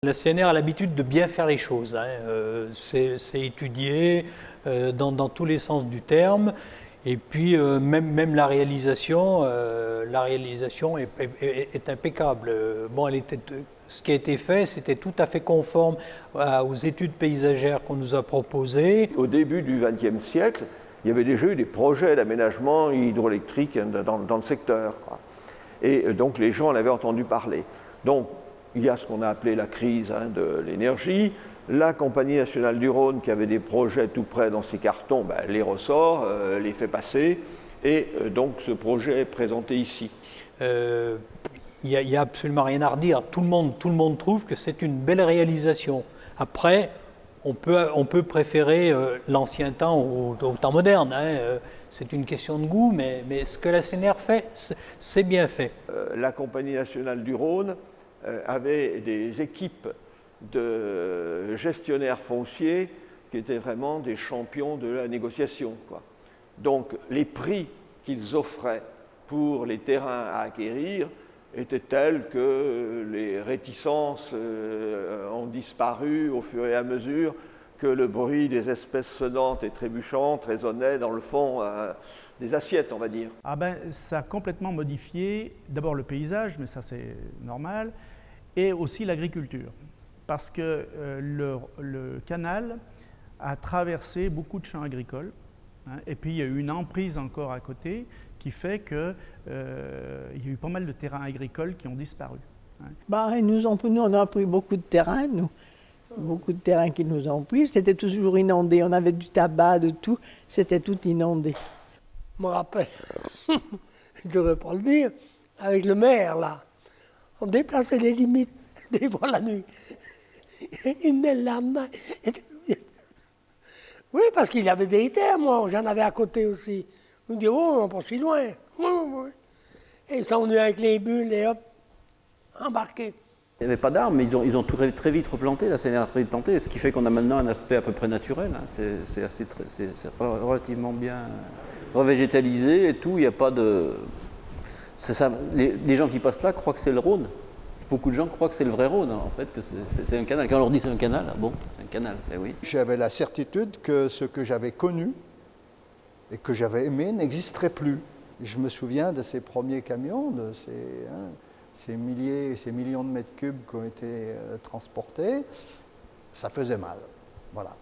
La CNR a l'habitude de bien faire les choses. Hein. C'est étudié dans tous les sens du terme. Et puis même la réalisation est impeccable. Bon, ce qui a été fait, c'était tout à fait conforme aux études paysagères qu'on nous a proposées. Au début du XXe siècle, il y avait déjà eu des projets d'aménagement hydroélectrique dans le secteur, quoi. Et donc les gens en avaient entendu parler. Donc il y a ce qu'on a appelé la crise de l'énergie. La Compagnie nationale du Rhône, qui avait des projets tout près dans ses cartons, les ressort, les fait passer. Et donc ce projet est présenté ici. Il n'y a absolument rien à redire. Tout le monde trouve que c'est une belle réalisation. Après, on peut préférer l'ancien temps au temps moderne. Hein. C'est une question de goût, mais ce que la CNR fait, c'est bien fait. La Compagnie nationale du Rhône avait des équipes de gestionnaires fonciers qui étaient vraiment des champions de la négociation, quoi. Donc les prix qu'ils offraient pour les terrains à acquérir étaient tels que les réticences ont disparu au fur et à mesure que le bruit des espèces sonnantes et trébuchantes résonnait dans le fond des assiettes, on va dire. Ah ben, ça a complètement modifié d'abord le paysage, mais ça c'est normal, et aussi l'agriculture. Parce que le canal a traversé beaucoup de champs agricoles, hein, et puis il y a eu une emprise encore à côté qui fait qu'il y a eu pas mal de terrains agricoles qui ont disparu. Hein. Nous, on a pris beaucoup de terrains, nous. Beaucoup de terrains qui nous ont pris. C'était toujours inondé. On avait du tabac, de tout. C'était tout inondé. Je me rappelle, je ne devrais pas le dire, avec le maire, là, on déplaçait les limites des fois la nuit. Il venait le lendemain. Oui, parce qu'il y avait des terres, moi, j'en avais à côté aussi. On dit, oh, on pas si loin. Oui, oui. Et ils sont venus avec les bulles et hop, embarqués. Il n'y avait pas d'arbres, mais ils ont très vite replanté, la CNR a très vite planté, ce qui fait qu'on a maintenant un aspect à peu près naturel. Hein. C'est relativement bien revégétalisé et tout, il n'y a pas de... Ça, les gens qui passent là croient que c'est le Rhône. Beaucoup de gens croient que c'est le vrai Rhône, en fait, que c'est un canal. Quand on leur dit c'est un canal, bon, c'est un canal, oui. J'avais la certitude que ce que j'avais connu et que j'avais aimé n'existerait plus. Et je me souviens de ces premiers camions, de ces millions de mètres cubes qui ont été transportés. Ça faisait mal, voilà.